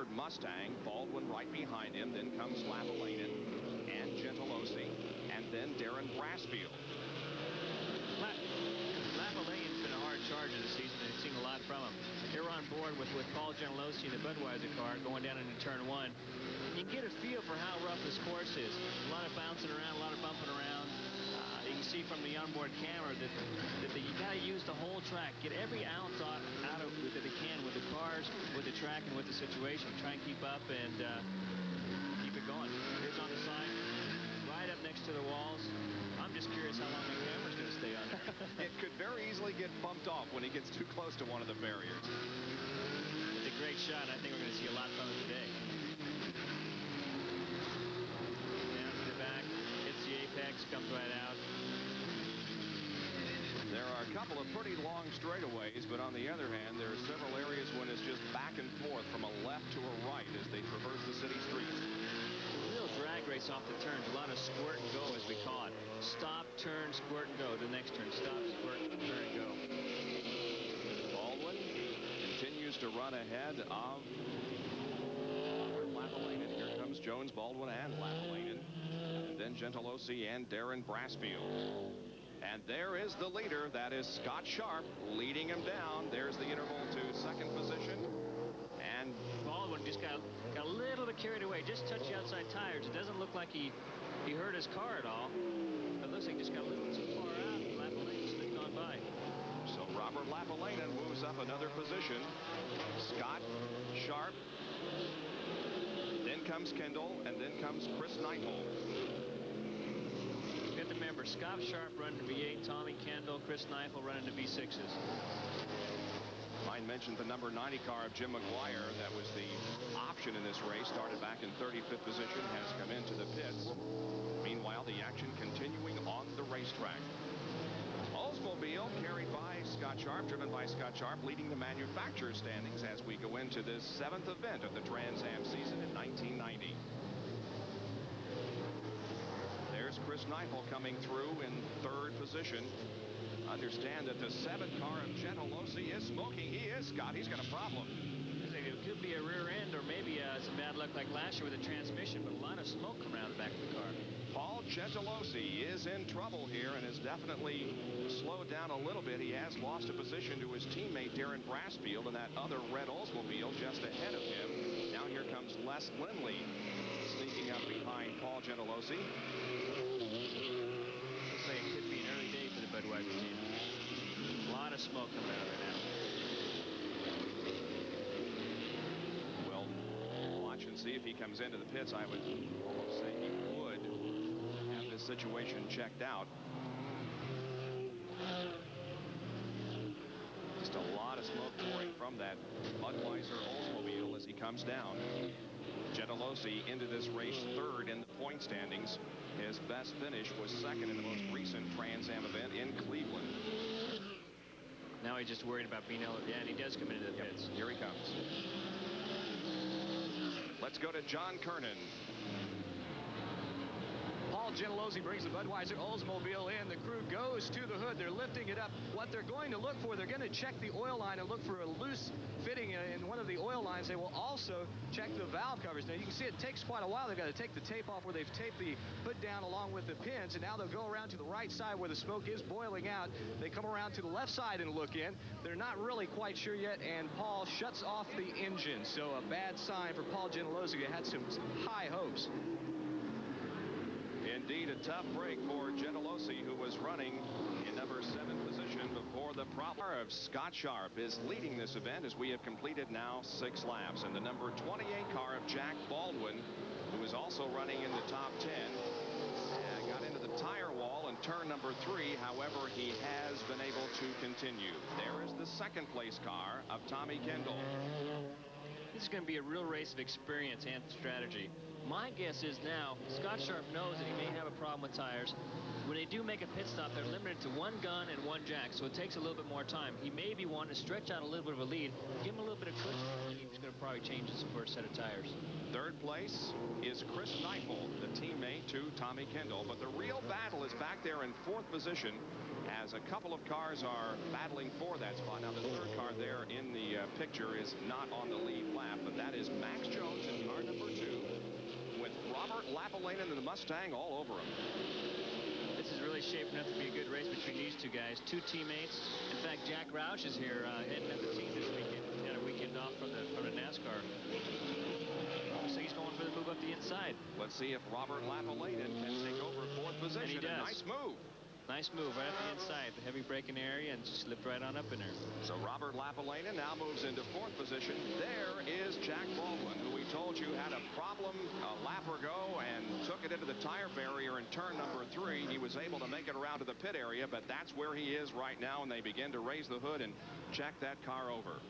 colored Mustang. Baldwin right behind him. Then comes Lavalainen and Gentilossi, and then Darren Brassfield. Lavalainen's been a hard charger this season. They've seen a lot from him. They're on board with Paul Gentilossi in the Budweiser car going down into turn 1. You get a feel for how rough this course is. A lot of bouncing around, a lot of bumping around. You can see from the onboard camera that you got to use the whole track. Get every ounce out of it that they can with the cars, with the track, and with the situation. Try and keep up and keep it going. Here's on the side, right up next to the walls. I'm just curious how long the camera's going to stay on there. It could very easily get bumped off when he gets too close to one of the barriers. It's a great shot. I think we're going to see a lot from it today. Down to the back, hits the apex, comes right out. There are a couple of pretty long straightaways, but on the other hand, there are several areas when it's just back and forth from a left to a right as they traverse the city streets. Real drag race off the turns. A lot of squirt and go, as we call it. Stop, turn, squirt, and go. The next turn, stop, squirt, turn, and go. Baldwin continues to run ahead of Lavalainen. Here comes Jones, Baldwin, and Lavalainen. And then Gentilossi and Darren Brassfield. And there is the leader. That is Scott Sharp leading him down. There's the interval to second position. And Baldwin just got a little bit carried away. Just touched the outside tires. It doesn't look like he hurt his car at all. It looks like he just got a little too far out. Lavalainen slipped on by. So Robert Lavalainen moves up another position. Scott Sharp. Then comes Kendall, and then comes Chris Neifel. You have to remember, Scott Sharp running to V8, Tommy Kendall, Chris Neifel running to V6s. Mine mentioned the number 90 car of Jim McGuire. That was the option in this race. Started back in 35th position, has come into the pits. Meanwhile, the action continuing on the racetrack. Oldsmobile carried by Scott Sharp, driven by Scott Sharp, leading the manufacturer standings as we go into this 7th event of the Trans Am season in 1990. There's Chris Neifel coming through in 3rd position. Understand that the 7th car of Gentilossi is smoking. He is, Scott. He's got a problem. It could be a rear end or maybe some bad luck like last year with the transmission, but a lot of smoke coming out of the back of the car. Paul Gentilossi is in trouble here and has definitely slowed down a little bit. He has lost a position to his teammate Darren Brassfield and that other red Oldsmobile just ahead of him. Now here comes Les Lindley sneaking up behind Paul Gentilossi. Looks like it could be an early day for the Budweiser team. A lot of smoke coming out right now. We'll watch and see if he comes into the pits. I would almost say he would have this situation checked out. Just a lot of smoke pouring from that Budweiser Oldsmobile as he comes down. Gentilossi into this race 3rd in the point standings. His best finish was 2nd in the most recent Trans Am event in Cleveland. Now he's just worried about being able to, and he does come into the pits. Here he comes. Let's go to John Kernan. Paul Gentilossi brings the Budweiser Oldsmobile in. The crew goes to the hood. They're lifting it up. What they're going to look for, they're going to check the oil line and look for a loose fitting in one of the oil lines. They will also check the valve covers. Now, you can see it takes quite a while. They've got to take the tape off where they've taped the hood down along with the pins, and now they'll go around to the right side where the smoke is boiling out. They come around to the left side and look in. They're not really quite sure yet, and Paul shuts off the engine. So a bad sign for Paul Gentilossi, who had some high hopes. Indeed, a tough break for Gentilossi, who was running in number 7 position before the problem. Of Scott Sharp is leading this event as we have completed now 6 laps. And the number 28 car of Jack Baldwin, who is also running in the top 10, got into the tire wall in turn number 3. However, he has been able to continue. There is the 2nd place car of Tommy Kendall. This is going to be a real race of experience and strategy. My guess is now Scott Sharp knows that he may have a problem with tires. When they do make a pit stop, they're limited to 1 gun and 1 jack, so it takes a little bit more time. He may be wanting to stretch out a little bit of a lead, give him a little bit of cushion. He's going to probably change his first set of tires. 3rd place is Chris Neifel, the teammate to Tommy Kendall. But the real battle is back there in 4th position as a couple of cars are battling for that spot. Now, the 3rd car there in the picture is not on the lead lap, but that is Max Jones. Robert Lapalainen and the Mustang all over him. This is really shaping up to be a good race between these two guys. Two teammates. In fact, Jack Roush is here heading up the team this weekend. Had a weekend off from the NASCAR. So he's going for the move up the inside. Let's see if Robert Lapalainen can take over fourth position. And he does. A nice move. Nice move right up the inside. The heavy braking area and slipped right on up in there. So Robert Lapalainen now moves into fourth position. There is Jack Baldwin, who we told you had a problem a lap ago and took it into the tire barrier in turn number 3. He was able to make it around to the pit area, but that's where he is right now, and they begin to raise the hood and check that car over.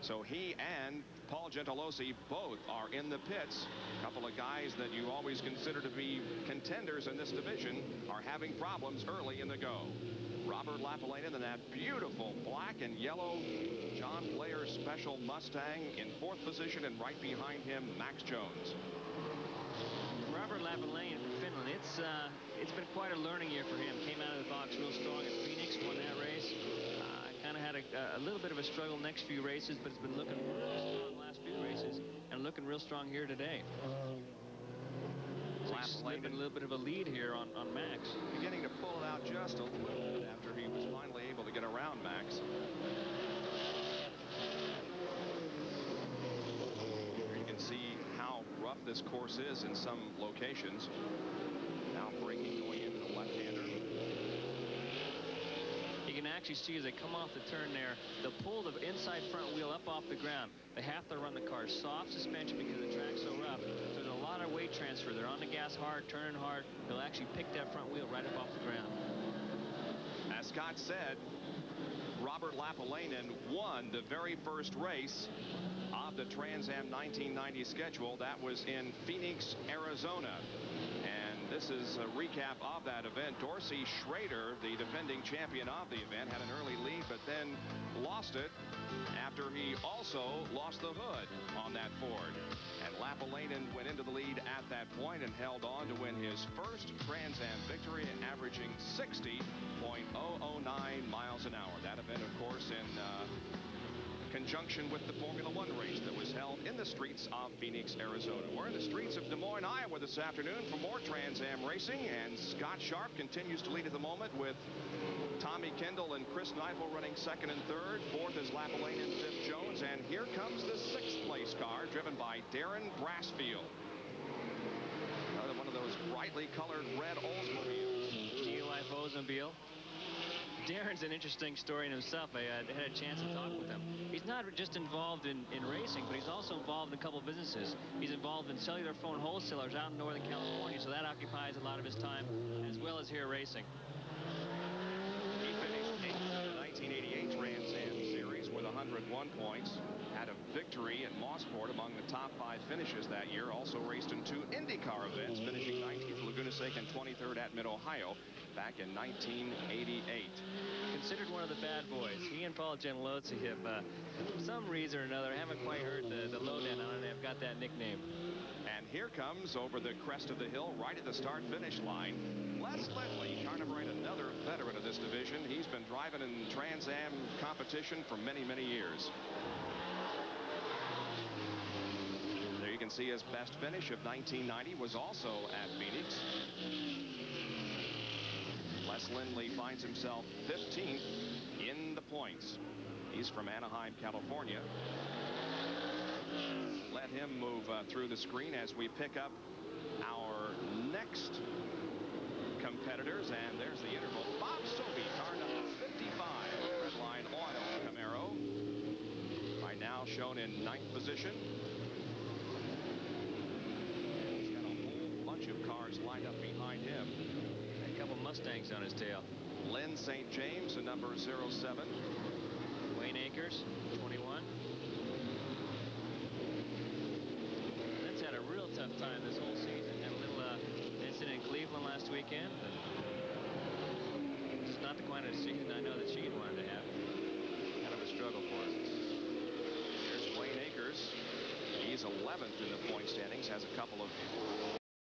So he and Paul Gentilossi both are in the pits. A couple of guys that you always consider to be contenders in this division are having problems early in the go. Robert Lapalainen in that beautiful black and yellow John Player Special Mustang in fourth position, and right behind him Max Jones. Robert Lapalainen from Finland. It's been quite a learning year for him. Came out of the box real strong at Phoenix, won that race. Kind of had a little bit of a struggle next few races, but it's been looking real strong the last few races and looking real strong here today. So he's slipping a little bit of a lead here on Max. Beginning to pull it out just a little bit after he was finally able to get around Max. You can see how rough this course is in some locations. Now braking going into the left-hander. You can actually see as they come off the turn there, they'll pull the inside front wheel up off the ground. They have to run the car soft suspension because the track's so rough. So there's a lot of weight transfer. They're on the gas hard, turning hard. They'll actually pick that front wheel right up off the ground. As Scott said, Robert Lapalainen won the very first race of the Trans Am 1990 schedule. That was in Phoenix, Arizona. And this is a recap of that event. Dorsey Schrader, the defending champion of the event, had an early lead, but then lost it after he also lost the hood on that Ford. And Lapalainen went into the lead at that point and held on to win his first Trans Am victory, averaging 60.009 miles an hour. That event, of course, in conjunction with the Formula One race that was held in the streets of Phoenix, Arizona. We're in the streets of Des Moines, Iowa this afternoon for more Trans Am racing, and Scott Sharp continues to lead at the moment with Tommy Kendall and Chris Neifel running second and third. Fourth is Lapalainen, fifth Jones, and here comes the sixth place car driven by Darren Brassfield. Another one of those brightly colored red Oldsmobiles. New Life Oldsmobile. Darren's an interesting story in himself. I had a chance to talk with him. He's not just involved in racing, but he's also involved in a couple of businesses. He's involved in cellular phone wholesalers out in Northern California, so that occupies a lot of his time, as well as here racing. He finished eighth in the 1988 Trans Am Series with 101 points. Had a victory at Mossport among the top 5 finishes that year. Also raced in 2 IndyCar events, finishing 19th at Laguna Seca and 23rd at Mid-Ohio back in 1988. Considered one of the bad boys. He and Paul Gentilossi have, for some reason or another, haven't quite heard the lowdown on it. They've got that nickname. And here comes over the crest of the hill, right at the start-finish line, Les Ledley, Carnivore, another veteran of this division. He's been driving in Trans Am competition for many, many years. There you can see his best finish of 1990 was also at Phoenix. Les Lindley finds himself 15th in the points. He's from Anaheim, California. Let him move through the screen as we pick up our next competitors. And there's the interval. Bob Sobey, car number 55, Redline Oil Camaro. Right now shown in 9th position. He's got a whole bunch of cars lined up behind him. A couple Mustangs on his tail. Lynn St. James, the number 07. Wayne Akers, 21. Lynn's had a real tough time this whole season. Had a little incident in Cleveland last weekend. It's not the kind of season I know that she wanted to have. Kind of a struggle for her. There's Wayne Akers. He's 11th in the point standings, has a couple of